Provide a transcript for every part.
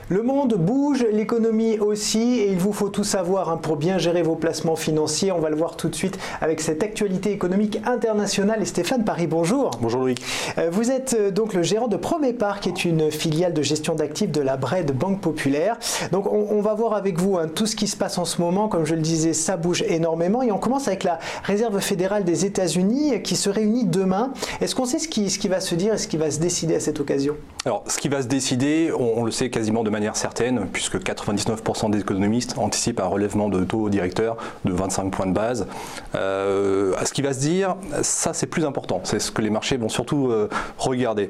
Le monde bouge, l'économie aussi, et il vous faut tout savoir pour bien gérer vos placements financiers. On va le voir tout de suite avec cette actualité économique internationale. Et Stéphane Paris, bonjour. Bonjour Loïc. Vous êtes donc le gérant de Promépar, qui est une filiale de gestion d'actifs de la BRED Banque Populaire. Donc on va voir avec vous tout ce qui se passe en ce moment. Comme je le disais, ça bouge énormément. Et on commence avec la Réserve fédérale des États-Unis qui se réunit demain. Est-ce qu'on sait ce qui va se dire et ce qui va se décider à cette occasion? Alors, ce qui va se décider, on le sait quasiment de manière certaine, puisque 99% des économistes anticipent un relèvement de taux directeur de 25 points de base. Ce qui va se dire, ça c'est plus important, c'est ce que les marchés vont surtout regarder.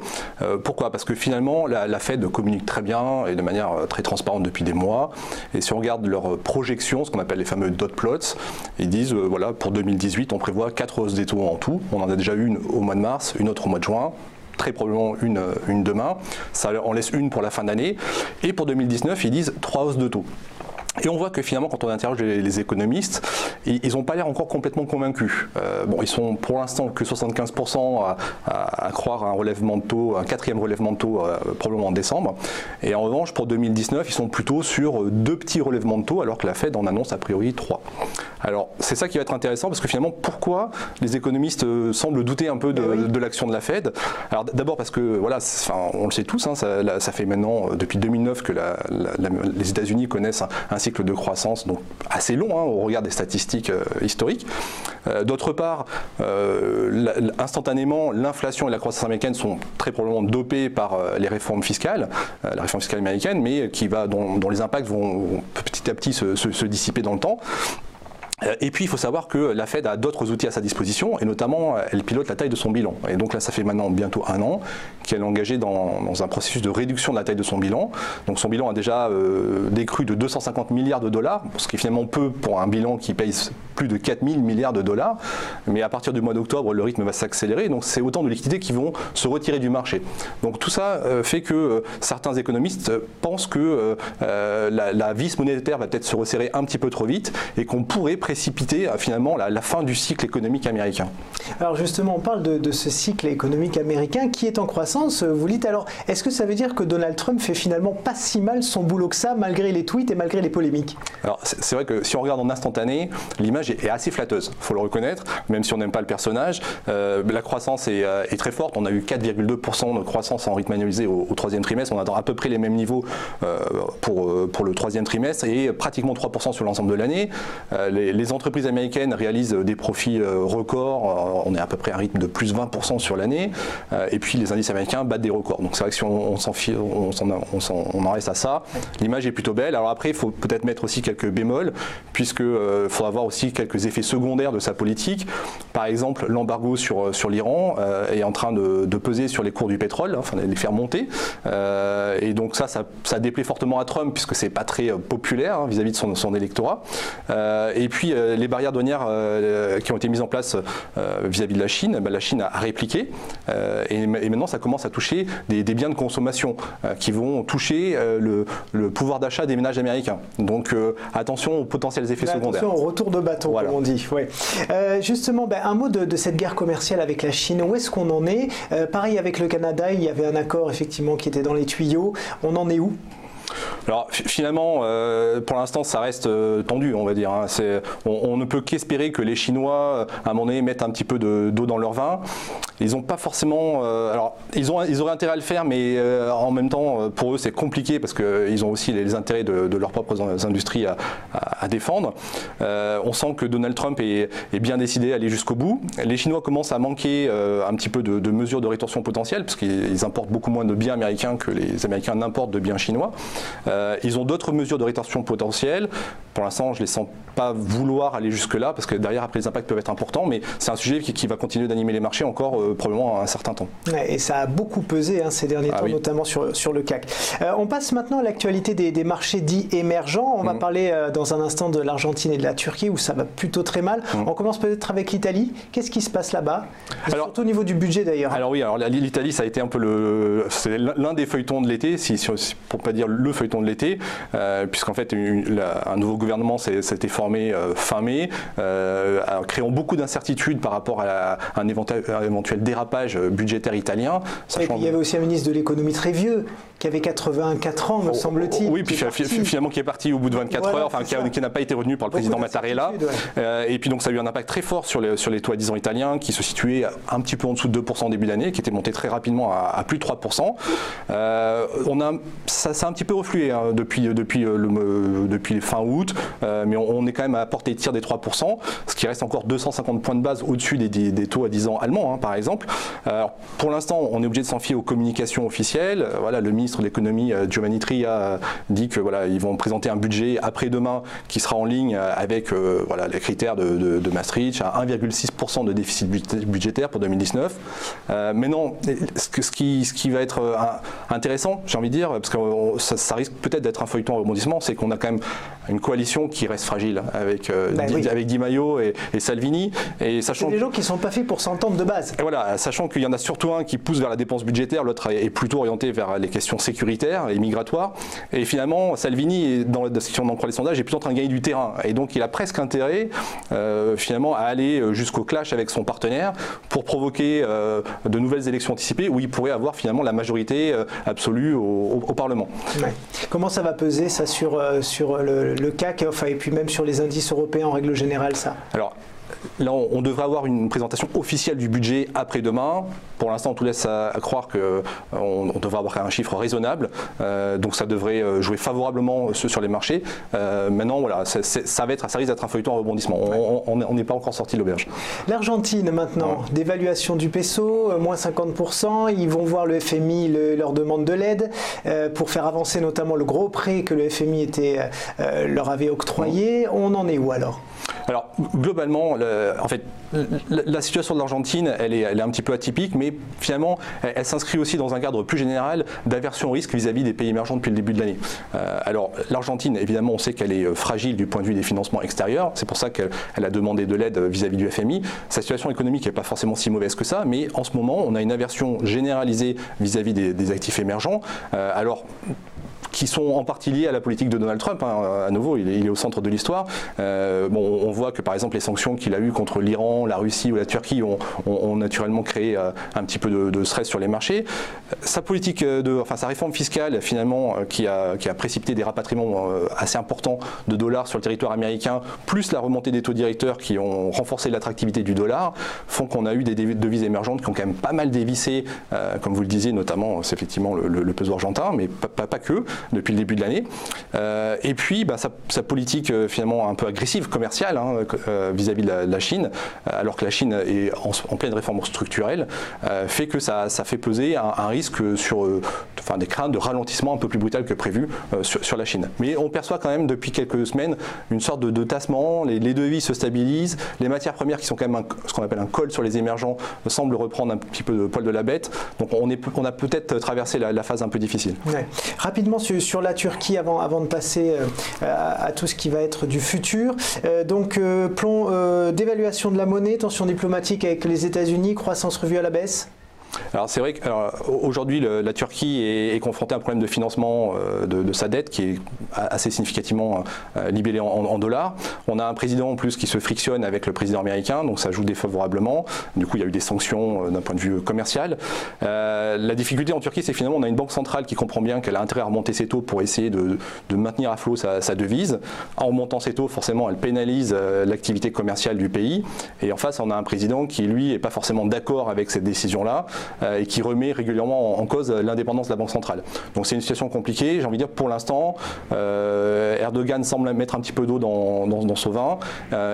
Pourquoi? Parce que finalement, la Fed communique très bien et de manière très transparente depuis des mois. Et si on regarde leurs projections, ce qu'on appelle les fameux dot plots, ils disent, voilà, pour 2018, on prévoit 4 hausses des taux en tout. On en a déjà une au mois de mars, une autre au mois de juin. Très probablement une demain, ça en laisse une pour la fin d'année, et pour 2019 ils disent 3 hausses de taux. Et on voit que finalement, quand on interroge les économistes, ils n'ont pas l'air encore complètement convaincus. Bon, ils sont pour l'instant que 75% à croire à un relèvement de taux, un 4e relèvement de taux probablement en décembre. Et en revanche, pour 2019, ils sont plutôt sur 2 petits relèvements de taux, alors que la Fed en annonce a priori 3. Alors, c'est ça qui va être intéressant, parce que finalement, pourquoi les économistes semblent douter un peu de l'action de la Fed? Alors d'abord parce que, voilà, on le sait tous, ça fait maintenant depuis 2009 que les États-Unis connaissent un cycle de croissance donc assez long au regard des statistiques historiques. D'autre part, instantanément, l'inflation et la croissance américaine sont très probablement dopées par les réformes fiscales, la réforme fiscale américaine, mais dont les impacts vont petit à petit se dissiper dans le temps. Et puis il faut savoir que la Fed a d'autres outils à sa disposition, et notamment elle pilote la taille de son bilan. Et donc là ça fait maintenant bientôt 1 an qu'elle est engagée dans un processus de réduction de la taille de son bilan. Donc son bilan a déjà décru de 250 milliards de dollars, ce qui est finalement peu pour un bilan qui paye plus de 4000 milliards de dollars. Mais à partir du mois d'octobre, le rythme va s'accélérer, donc c'est autant de liquidités qui vont se retirer du marché. Donc tout ça fait que certains économistes pensent que la vis monétaire va peut-être se resserrer un petit peu trop vite, et qu'on pourrait précipiter finalement la fin du cycle économique américain. Alors justement, on parle de ce cycle économique américain qui est en croissance. Vous dites alors, est-ce que ça veut dire que Donald Trump fait finalement pas si mal son boulot que ça, malgré les tweets et malgré les polémiques? Alors c'est vrai que si on regarde en instantané, l'image est assez flatteuse, il faut le reconnaître, même si on n'aime pas le personnage. La croissance est très forte, on a eu 4,2% de croissance en rythme annualisé au 3e trimestre, on attend à peu près les mêmes niveaux pour le 3e trimestre, et pratiquement 3% sur l'ensemble de l'année. Les entreprises américaines réalisent des profits records, on est à peu près à un rythme de plus 20% sur l'année, et puis les indices américains battent des records. Donc c'est vrai que si on en reste à ça, l'image est plutôt belle. Alors après, il faut peut-être mettre aussi quelques bémols, puisqu'il faudra voir aussi quelques effets secondaires de sa politique. Par exemple, l'embargo sur l'Iran est en train de peser sur les cours du pétrole, enfin les faire monter, et donc ça déplaît fortement à Trump, puisque c'est pas très populaire vis-à-vis de son électorat. Et puis les barrières douanières qui ont été mises en place vis-à-vis de la Chine, la Chine a répliqué, et maintenant ça commence à toucher des biens de consommation qui vont toucher le pouvoir d'achat des ménages américains. Donc attention aux potentiels effets secondaires. Attention au retour de bâton, voilà, comme on dit. Ouais. Justement, un mot de cette guerre commerciale avec la Chine. Où est-ce qu'on en est? Pareil avec le Canada, il y avait un accord effectivement qui était dans les tuyaux. On en est où? Alors finalement, pour l'instant, ça reste tendu, on va dire. On ne peut qu'espérer que les Chinois, à un moment donné, mettent un petit peu d'eau dans leur vin. Ils n'ont pas forcément... alors, ils auraient intérêt à le faire, mais en même temps, pour eux, c'est compliqué, parce qu'ils ont aussi les intérêts de leurs propres industries à défendre. On sent que Donald Trump est bien décidé à aller jusqu'au bout. Les Chinois commencent à manquer un petit peu de mesures de rétorsion potentielle, parce qu'ils importent beaucoup moins de biens américains que les Américains n'importent de biens chinois. Ils ont d'autres mesures de rétorsion potentielle. Pour l'instant, je ne les sens pas vouloir aller jusque-là, parce que derrière, après, les impacts peuvent être importants, mais c'est un sujet qui va continuer d'animer les marchés encore probablement un certain temps. Ouais, et ça a beaucoup pesé ces derniers temps, oui, notamment sur le CAC. On passe maintenant à l'actualité des marchés dits émergents. On va parler dans un instant de l'Argentine et de la Turquie, où ça va plutôt très mal. On commence peut-être avec l'Italie. Qu'est-ce qui se passe là-bas? Surtout au niveau du budget d'ailleurs. Alors oui, l'Italie, ça a été un peu l'un des feuilletons de l'été, pour ne pas dire le feuilleton de l'été, puisqu'en fait un nouveau gouvernement s'était formé fin mai, créant beaucoup d'incertitudes par rapport à un éventuel dérapage budgétaire italien. Et puis il y avait aussi un ministre de l'économie très vieux qui avait 84 ans, me semble-t-il. Oui, puis finalement qui est parti au bout de 24 heures, enfin qui n'a pas été retenu par le président Mattarella. Et puis donc ça a eu un impact très fort sur les taux à 10 ans italiens qui se situaient un petit peu en dessous de 2% au début d'année, qui était monté très rapidement à plus de 3%. Ça s'est un petit peu reflué hein, depuis fin août, mais on est quand même à portée de tir des 3%, ce qui reste encore 250 points de base au-dessus des taux à 10 ans allemands, hein, par exemple. Alors, pour l'instant, on est obligé de s'en fier aux communications officielles. Voilà, le ministre de l'économie, Giovanni Tria, dit que voilà, ils vont présenter un budget après-demain qui sera en ligne avec voilà, les critères de Maastricht à 1,6% de déficit budgétaire pour 2019. Maintenant, ce qui va être intéressant, j'ai envie de dire, parce que ça risque peut-être d'être un feuilleton à rebondissement, c'est qu'on a quand même une coalition qui reste fragile avec Di Maio et Salvini. Et c'est des gens qui ne sont pas faits pour s'entendre de base. Et voilà, sachant qu'il y en a surtout un qui pousse vers la dépense budgétaire, l'autre est plutôt orienté vers les questions sécuritaires et migratoires. Et finalement, Salvini, si on en croit les sondages, est plutôt en train de gagner du terrain. Et donc, il a presque intérêt, finalement, à aller jusqu'au clash avec son partenaire pour provoquer de nouvelles élections anticipées où il pourrait avoir finalement la majorité absolue au Parlement. Ouais. Comment ça va peser, ça, sur le CAC, enfin, et puis même sur les indices européens en règle générale, ça? Alors, là, on devrait avoir une présentation officielle du budget après-demain. Pour l'instant, on tout laisse à croire qu'on devrait avoir un chiffre raisonnable. Donc ça devrait jouer favorablement sur les marchés. Maintenant, voilà, ça risque d'être un feuilleton en rebondissement. On n'est pas encore sorti de l'auberge. L'Argentine, maintenant, dévaluation du peso, moins 50%. Ils vont voir le FMI leur demande de l'aide pour faire avancer notamment le gros prêt que le FMI leur avait octroyé. On en est où alors? Alors, globalement, en fait, la situation de l'Argentine, elle est un petit peu atypique, mais finalement, elle s'inscrit aussi dans un cadre plus général d'aversion au risque vis-à-vis des pays émergents depuis le début de l'année. Alors, l'Argentine, évidemment, on sait qu'elle est fragile du point de vue des financements extérieurs. C'est pour ça qu'elle a demandé de l'aide vis-à-vis du FMI. Sa situation économique n'est pas forcément si mauvaise que ça, mais en ce moment, on a une aversion généralisée vis-à-vis des actifs émergents. Qui sont en partie liés à la politique de Donald Trump. Hein. À nouveau, il est au centre de l'histoire. On voit que par exemple les sanctions qu'il a eues contre l'Iran, la Russie ou la Turquie ont naturellement créé un petit peu de stress sur les marchés. Sa politique, sa réforme fiscale finalement qui a précipité des rapatriements assez importants de dollars sur le territoire américain, plus la remontée des taux directeurs qui ont renforcé l'attractivité du dollar, font qu'on a eu des devises émergentes qui ont quand même pas mal dévissé, comme vous le disiez, notamment c'est effectivement le peso argentin, mais pas que. Depuis le début de l'année. Et puis, sa politique finalement un peu agressive, commerciale, hein, vis-à-vis de la Chine, alors que la Chine est en pleine réforme structurelle, fait que ça fait peser un risque sur des craintes de ralentissement un peu plus brutal que prévu sur la Chine. Mais on perçoit quand même depuis quelques semaines une sorte de tassement, les devises se stabilisent, les matières premières qui sont quand même ce qu'on appelle un col sur les émergents semblent reprendre un petit peu de poil de la bête. Donc on a peut-être traversé la phase un peu difficile. Ouais. Rapidement sur la Turquie avant de passer à tout ce qui va être du futur. Dévaluation de la monnaie, tension diplomatique avec les États-Unis, croissance revue à la baisse. Alors c'est vrai qu'aujourd'hui la Turquie est confrontée à un problème de financement de sa dette qui est assez significativement libellé en dollars. On a un président en plus qui se frictionne avec le président américain, donc ça joue défavorablement. Du coup il y a eu des sanctions d'un point de vue commercial. La difficulté en Turquie c'est que finalement on a une banque centrale qui comprend bien qu'elle a intérêt à remonter ses taux pour essayer de maintenir à flot sa devise. En remontant ses taux forcément elle pénalise l'activité commerciale du pays et en face on a un président qui lui n'est pas forcément d'accord avec cette décision-là. Et qui remet régulièrement en cause l'indépendance de la Banque centrale. Donc c'est une situation compliquée, j'ai envie de dire pour l'instant, Erdogan semble mettre un petit peu d'eau dans son vin,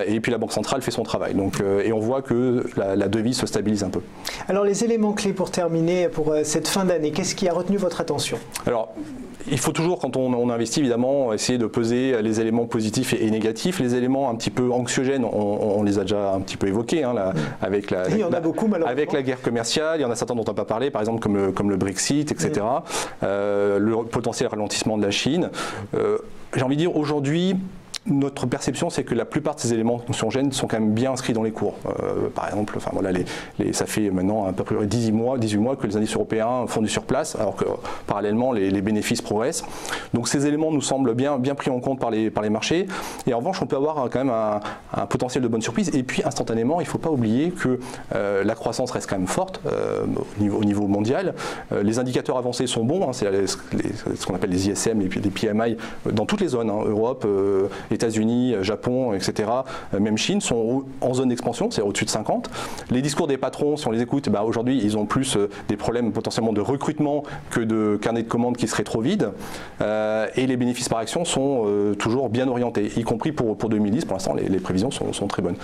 et puis la Banque centrale fait son travail. Donc, et on voit que la devise se stabilise un peu. Alors les éléments clés pour terminer, pour cette fin d'année, qu'est-ce qui a retenu votre attention? Alors, il faut toujours, quand on investit, évidemment, essayer de peser les éléments positifs et négatifs. Les éléments un petit peu anxiogènes, on les a déjà un petit peu évoqués, hein, avec la guerre commerciale. Il y en a certains dont on n'a pas parlé, par exemple comme le Brexit, etc. Le potentiel ralentissement de la Chine. J'ai envie de dire, aujourd'hui, notre perception, c'est que la plupart de ces éléments anxiogènes sont quand même bien inscrits dans les cours. Par exemple, enfin, voilà, ça fait maintenant à peu près 18 mois que les indices européens font du surplace, alors que parallèlement, les bénéfices progressent. Donc ces éléments nous semblent bien pris en compte par les marchés. Et en revanche, on peut avoir quand même un potentiel de bonne surprise. Et puis, instantanément, il ne faut pas oublier que la croissance reste quand même forte au niveau mondial. Les indicateurs avancés sont bons, hein, c'est ce qu'on appelle les ISM, les PMI, dans toutes les zones, hein, Europe, États-Unis, Japon, etc., même Chine, sont en zone d'expansion, c'est au-dessus de 50. Les discours des patrons, si on les écoute, aujourd'hui, ils ont plus des problèmes potentiellement de recrutement que de carnet de commandes qui serait trop vide. Et les bénéfices par action sont toujours bien orientés, y compris pour 2010. Pour l'instant, les prévisions sont très bonnes.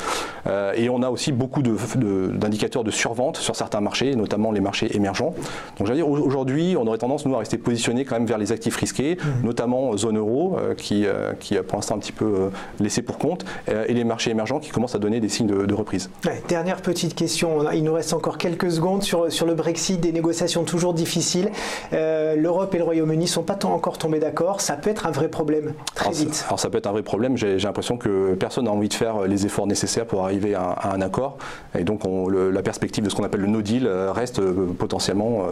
Et on a aussi beaucoup d'indicateurs de survente sur certains marchés, notamment les marchés émergents. Donc, j'allais dire, aujourd'hui, on aurait tendance, nous, à rester positionnés quand même vers les actifs risqués, notamment zone euro, qui a pour l'instant un petit peu laissé pour compte, et les marchés émergents qui commencent à donner des signes de reprise. Ouais, dernière petite question, il nous reste encore quelques secondes sur le Brexit, des négociations toujours difficiles. L'Europe et le Royaume-Uni ne sont pas encore tombés d'accord, ça peut être un vrai problème très vite. Alors ça peut être un vrai problème, j'ai l'impression que personne n'a envie de faire les efforts nécessaires pour arriver à un accord, et donc la perspective de ce qu'on appelle le no deal reste potentiellement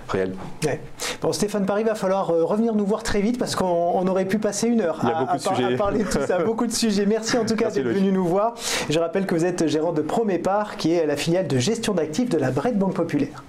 réelle. Ouais. Bon, Stéphane Parry, il va falloir revenir nous voir très vite parce qu'on aurait pu passer une heure à parler de tout ça, beaucoup de sujets. Merci en tout cas d'être venu nous voir. Je rappelle que vous êtes gérant de Promépar, qui est la filiale de gestion d'actifs de la BRED Banque Populaire.